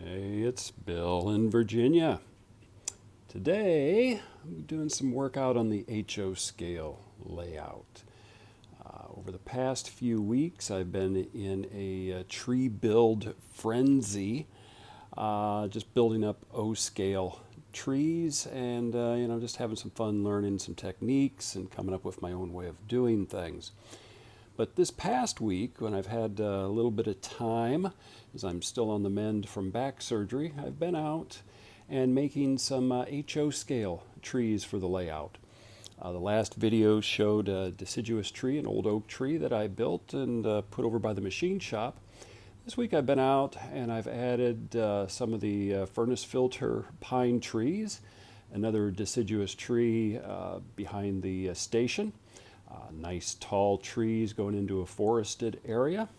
Hey, it's Bill in Virginia. Today, I'm doing some work out on the HO scale layout. Over the past few weeks, I've been in a tree build frenzy, just building up O scale trees and, just having some fun learning some techniques and coming up with my own way of doing things. But this past week, when I've had a little bit of time, as I'm still on the mend from back surgery, I've been out and making some HO scale trees for the layout. The last video showed a deciduous tree, an old oak tree that I built and put over by the machine shop. This week I've been out and I've added some of the furnace filter pine trees, another deciduous tree behind the station. Nice tall trees going into a forested area.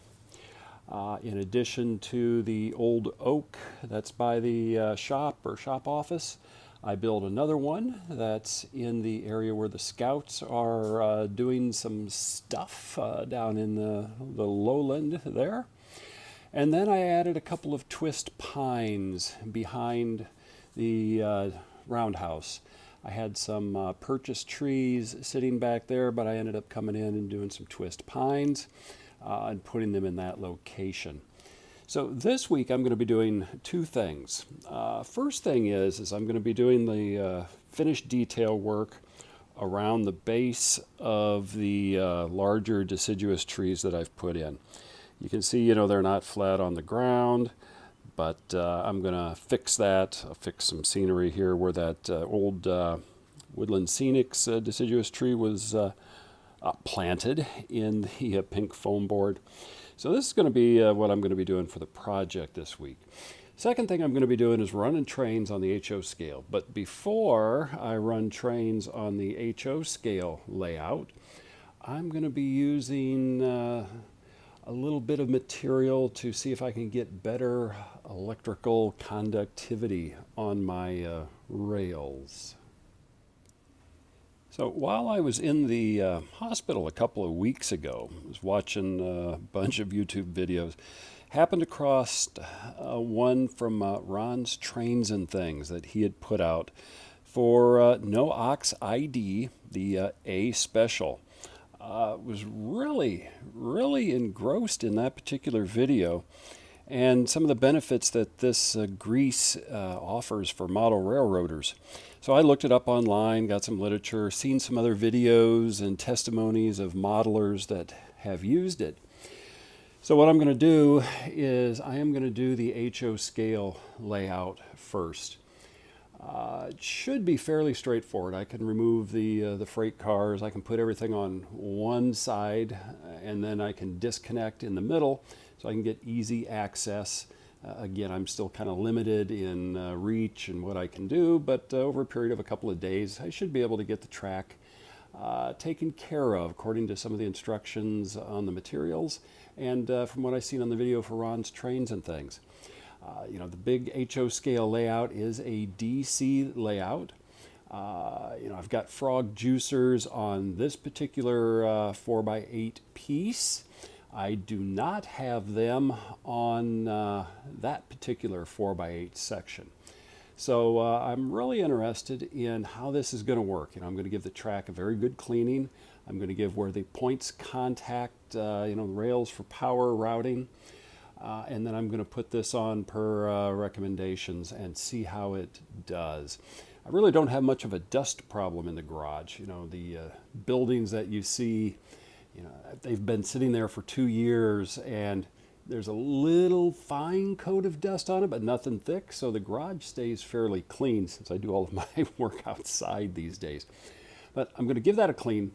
In addition to the old oak that's by the shop or shop office, I built another one that's in the area where the scouts are doing some stuff down in the lowland there. And then I added a couple of twist pines behind the roundhouse. I had some purchased trees sitting back there, but I ended up coming in and doing some twist pines and putting them in that location. So this week I'm going to be doing two things. First thing is I'm going to be doing the finished detail work around the base of the larger deciduous trees that I've put in. You can see, they're not flat on the ground. But I'm going to fix that. I'll fix some scenery here where that old Woodland Scenics deciduous tree was planted in the pink foam board. So this is going to be what I'm going to be doing for the project this week. Second thing I'm going to be doing is running trains on the HO scale. But before I run trains on the HO scale layout, I'm going to be using a little bit of material to see if I can get better electrical conductivity on my rails. So while I was in the hospital a couple of weeks ago, I was watching a bunch of YouTube videos, happened across one from Ron's Trains and Things that he had put out for No Ox ID, the A special. Was really engrossed in that particular video and some of the benefits that this grease offers for model railroaders. So I looked it up online, got some literature, seen some other videos and testimonies of modelers that have used it. So what I'm going to do is I am going to do the HO scale layout first. It should be fairly straightforward. I can remove the freight cars. I can put everything on one side, and then I can disconnect in the middle, so I can get easy access. Again, I'm still kind of limited in reach and what I can do, but over a period of a couple of days, I should be able to get the track taken care of according to some of the instructions on the materials and from what I've seen on the video for Ron's Trains and Things. The big HO scale layout is a DC layout. I've got frog juicers on this particular 4x8 piece. I do not have them on that particular 4x8 section. So I'm really interested in how this is going to work. I'm going to give the track a very good cleaning. I'm going to give where the points contact, the rails for power routing. And then I'm going to put this on per recommendations and see how it does. I really don't have much of a dust problem in the garage. The buildings that you see, they've been sitting there for 2 years and there's a little fine coat of dust on it, but nothing thick. So the garage stays fairly clean since I do all of my work outside these days. But I'm going to give that a clean.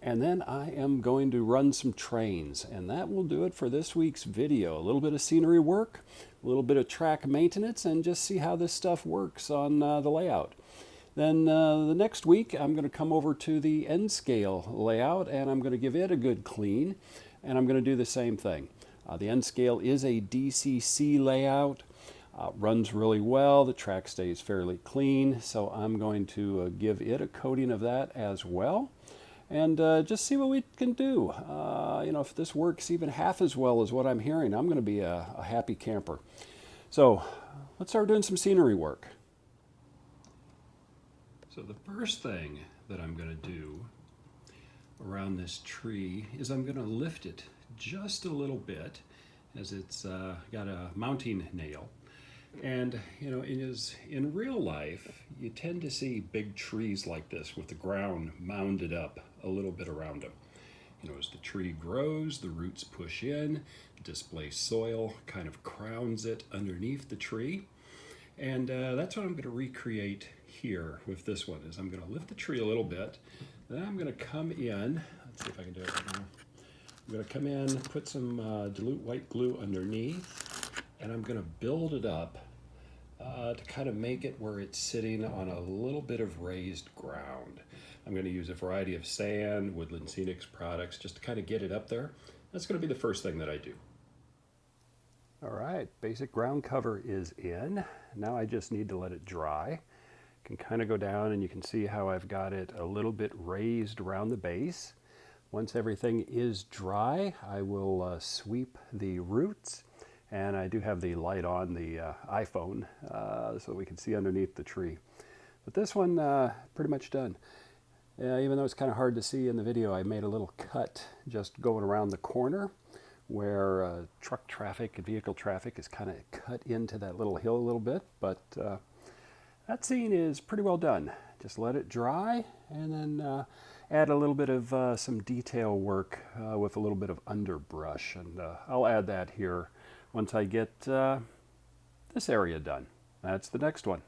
And then I am going to run some trains, and that will do it for this week's video. A little bit of scenery work, a little bit of track maintenance, and just see how this stuff works on the layout. Then the next week, I'm going to come over to the N scale layout, and I'm going to give it a good clean, and I'm going to do the same thing. The N scale is a DCC layout. Runs really well. The track stays fairly clean, so I'm going to give it a coating of that as well. And just see what we can do. If this works even half as well as what I'm hearing, I'm going to be a happy camper. So let's start doing some scenery work. So the first thing that I'm going to do around this tree is I'm going to lift it just a little bit, as it's got a mounting nail. And in real life, you tend to see big trees like this with the ground mounded up a little bit around them. As the tree grows, the roots push in, displace soil, kind of crowns it underneath the tree. And that's what I'm going to recreate here with this one. Is I'm going to lift the tree a little bit, then I'm going to come in. Let's see if I can do it right now. I'm going to come in, put some dilute white glue underneath, and I'm going to build it up to kind of make it where it's sitting on a little bit of raised ground. I'm going to use a variety of sand, Woodland Scenics products, just to kind of get it up there. That's going to be the first thing that I do. All right, basic ground cover is in. Now I just need to let it dry. Can kind of go down and you can see how I've got it a little bit raised around the base. Once everything is dry, I will sweep the roots, and I do have the light on the iPhone so we can see underneath the tree. But this one, pretty much done. Even though it's kind of hard to see in the video, I made a little cut just going around the corner where truck traffic and vehicle traffic is kind of cut into that little hill a little bit, but that scene is pretty well done. Just let it dry and then add a little bit of some detail work with a little bit of underbrush, and I'll add that here once I get this area done. That's the next one.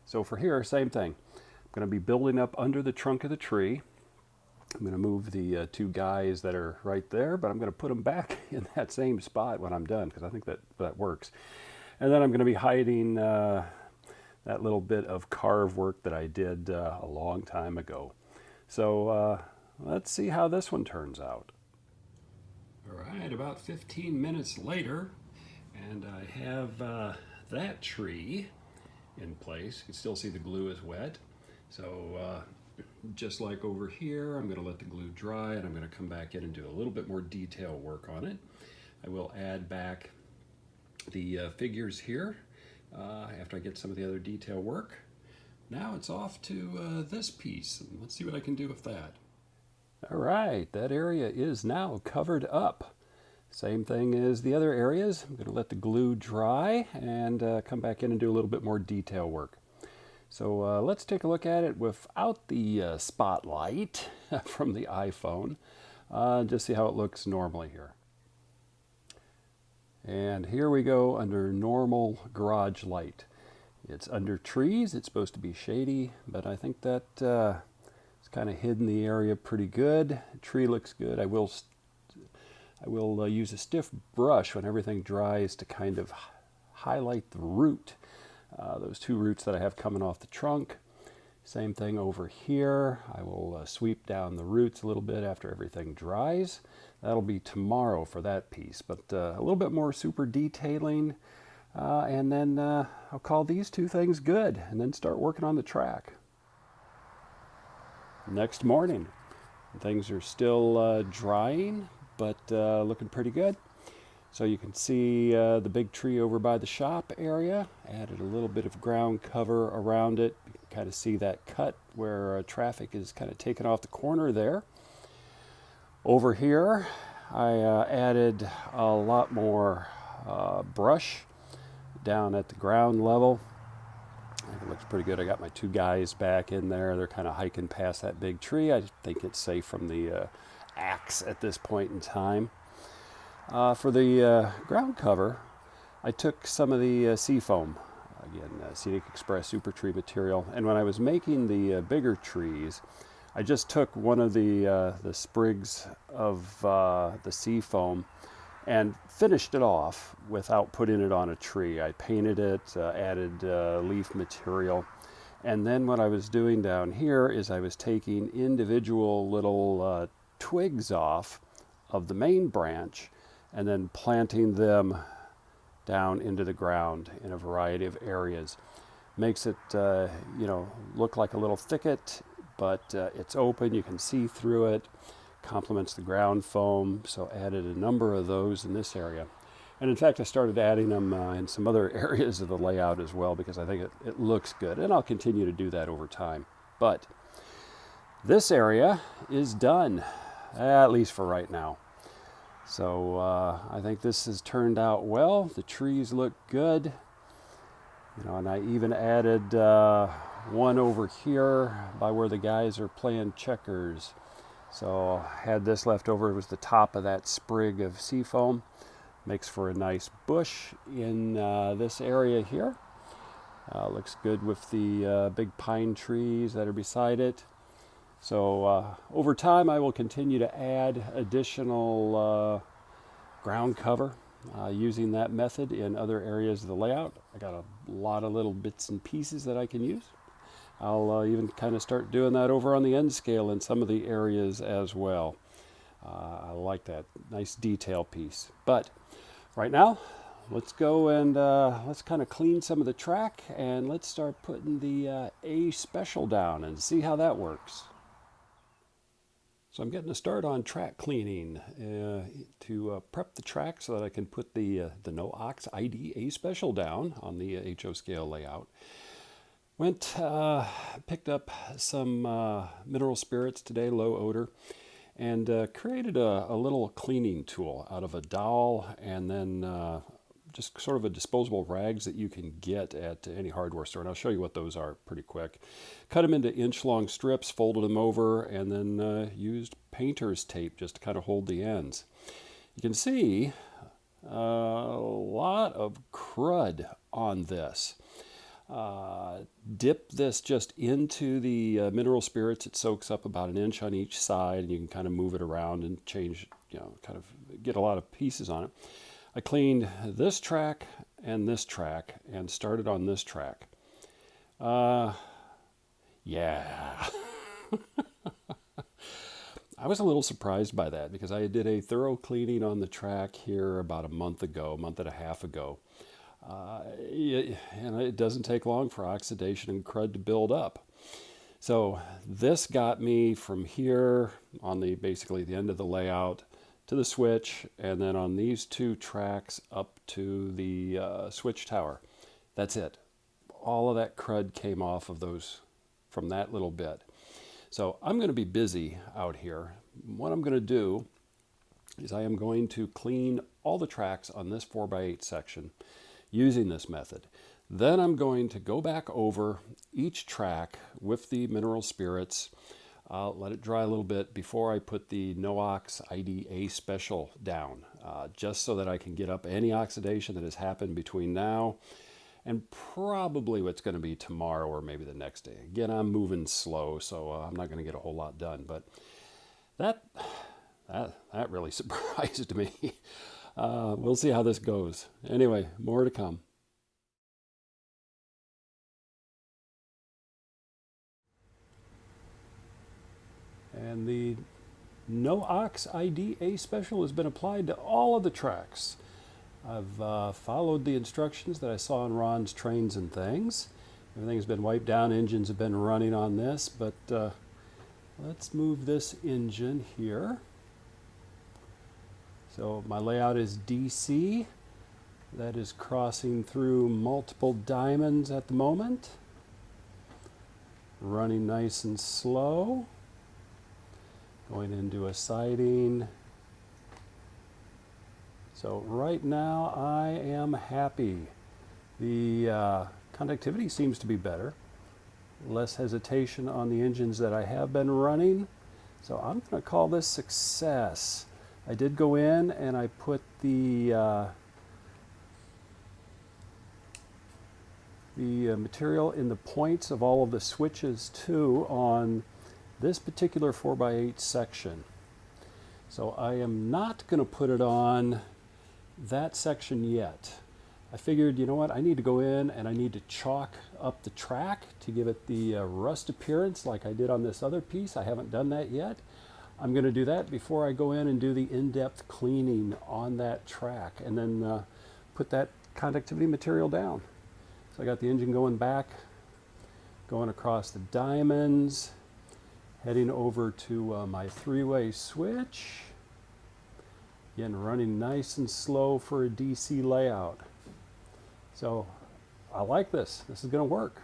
So for here, same thing. I'm going to be building up under the trunk of the tree. I'm going to move the two guys that are right there, but I'm going to put them back in that same spot when I'm done, because I think that works. And then I'm going to be hiding that little bit of carve work that I did a long time ago. So let's see how this one turns out. All right, about 15 minutes later, and I have that tree in place. You can still see the glue is wet. So just like over here, I'm going to let the glue dry, and I'm going to come back in and do a little bit more detail work on it. I will add back the figures here after I get some of the other detail work. Now it's off to this piece, and let's see what I can do with that. All right, that area is now covered up. Same thing as the other areas. I'm going to let the glue dry and come back in and do a little bit more detail work. So let's take a look at it without the spotlight from the iPhone. Just see how it looks normally here. And here we go under normal garage light. It's under trees. It's supposed to be shady, but I think that it's kind of hidden the area pretty good. The tree looks good. I will use a stiff brush when everything dries to kind of highlight the root. Those two roots that I have coming off the trunk. Same thing over here. I will sweep down the roots a little bit after everything dries. That'll be tomorrow for that piece, but a little bit more super detailing, and then I'll call these two things good and then start working on the track. Next morning, things are still drying, but looking pretty good. So you can see the big tree over by the shop area. Added a little bit of ground cover around it. You can kind of see that cut where traffic is kind of taken off the corner there. Over here, I added a lot more brush down at the ground level. I think it looks pretty good. I got my two guys back in there. They're kind of hiking past that big tree. I think it's safe from the axe at this point in time. For the ground cover, I took some of the seafoam, again, Scenic Express Super Tree material, and when I was making the bigger trees, I just took one of the sprigs of the seafoam and finished it off without putting it on a tree. I painted it, added leaf material, and then what I was doing down here is I was taking individual little twigs off of the main branch and then planting them down into the ground in a variety of areas. Makes it, look like a little thicket, but it's open, you can see through it, complements the ground foam, so added a number of those in this area. And in fact, I started adding them in some other areas of the layout as well because I think it looks good. And I'll continue to do that over time. But this area is done, at least for right now. So I think this has turned out well. The trees look good. You know, and I even added one over here by where the guys are playing checkers. So I had this left over. It was the top of that sprig of seafoam. Makes for a nice bush in this area here. Looks good with the big pine trees that are beside it. So over time I will continue to add additional ground cover using that method in other areas of the layout. I got a lot of little bits and pieces that I can use. I'll even kind of start doing that over on the end scale in some of the areas as well. I like that nice detail piece. But right now, let's go and let's kind of clean some of the track, and let's start putting the A special down and see how that works. So I'm getting a start on track cleaning to prep the track so that I can put the no-ox ID A special down on the HO scale layout. Picked up some mineral spirits today, low odor, and created a little cleaning tool out of a dowel and then just sort of a disposable rags that you can get at any hardware store. And I'll show you what those are pretty quick. Cut them into inch-long strips, folded them over, and then used painter's tape just to kind of hold the ends. You can see a lot of crud on this. Dip this just into the mineral spirits. It soaks up about an inch on each side, and you can kind of move it around and change, kind of get a lot of pieces on it. I cleaned this track and started on this track. Yeah. I was a little surprised by that because I did a thorough cleaning on the track here about a month and a half ago. And it doesn't take long for oxidation and crud to build up. So this got me from here on basically the end of the layout to the switch, and then on these two tracks up to the switch tower. That's it. All of that crud came off of those from that little bit. So I'm going to be busy out here. What I'm going to do is I am going to clean all the tracks on this 4x8 section using this method. Then I'm going to go back over each track with the mineral spirits. I'll let it dry a little bit before I put the no-ox ID A special down, just so that I can get up any oxidation that has happened between now and probably what's going to be tomorrow or maybe the next day. Again, I'm moving slow, so I'm not going to get a whole lot done, but that really surprised me. We'll see how this goes. Anyway, more to come. And the no-ox ID A special has been applied to all of the tracks. I've followed the instructions that I saw on Ron's Trains and Things. Everything's been wiped down, engines have been running on this, but let's move this engine here. So my layout is DC. That is crossing through multiple diamonds at the moment. Running nice and slow. Going into a siding. So right now I am happy. The conductivity seems to be better. Less hesitation on the engines that I have been running. So I'm going to call this success. I did go in and I put the material in the points of all of the switches too on this particular 4x8 section. So I am not going to put it on that section yet. I figured, you know what, I need to go in and I need to chalk up the track to give it the rust appearance like I did on this other piece. I haven't done that yet. I'm going to do that before I go in and do the in-depth cleaning on that track and then put that conductivity material down. So I got the engine going back, going across the diamonds, heading over to my three-way switch, Again, running nice and slow for a DC layout. So I like this. This is going to work.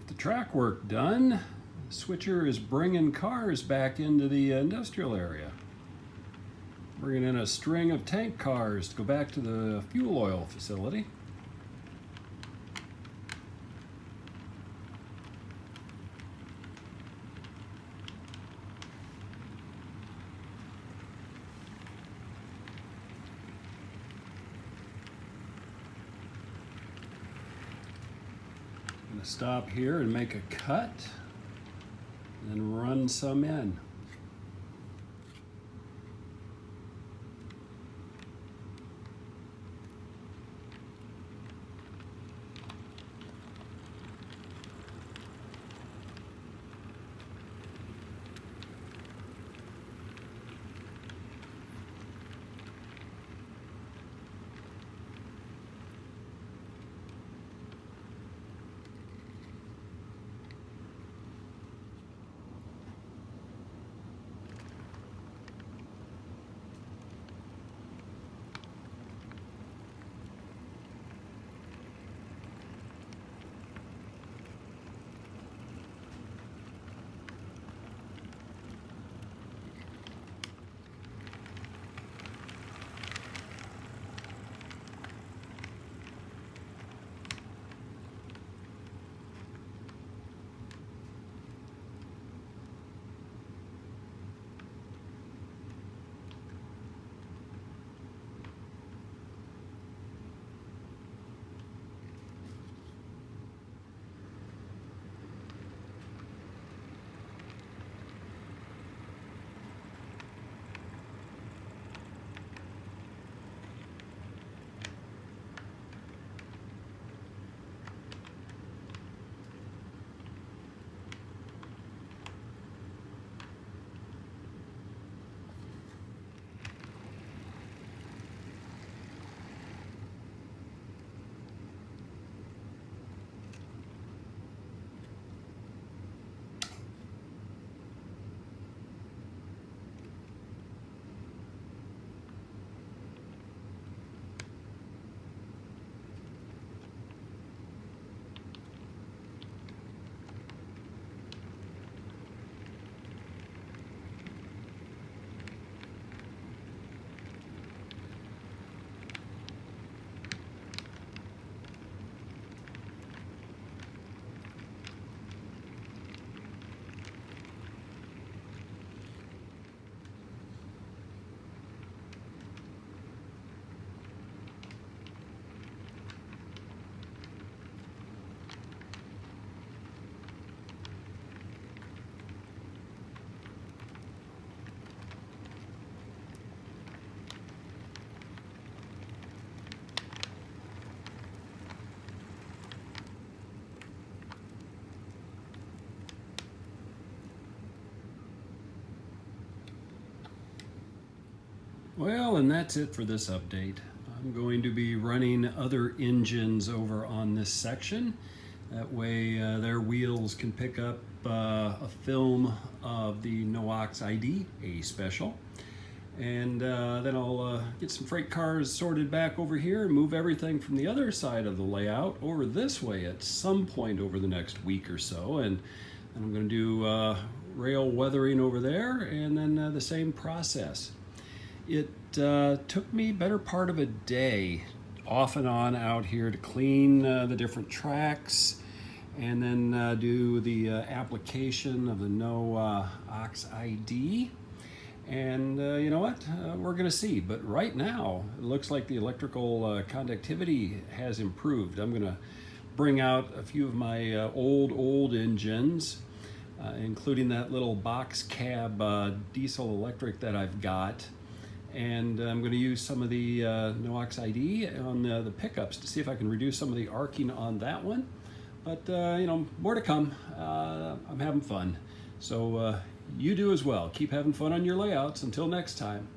The track work done. The switcher is bringing cars back into the industrial area. Bringing in a string of tank cars to go back to the fuel oil facility. I'm going to stop here and make a cut and run some in. Well, and that's it for this update. I'm going to be running other engines over on this section. That way their wheels can pick up a film of the NOx ID, a special. And then I'll get some freight cars sorted back over here and move everything from the other side of the layout over this way at some point over the next week or so. And I'm going to do rail weathering over there, and then the same process. It took me better part of a day off and on out here to clean the different tracks, and then do the application of the NOx ID. And you know what? We're going to see. But right now, it looks like the electrical conductivity has improved. I'm going to bring out a few of my old engines, including that little box cab diesel electric that I've got. And I'm going to use some of the NOx ID on the pickups to see if I can reduce some of the arcing on that one. But, you know, more to come. I'm having fun. So you do as well. Keep having fun on your layouts. Until next time.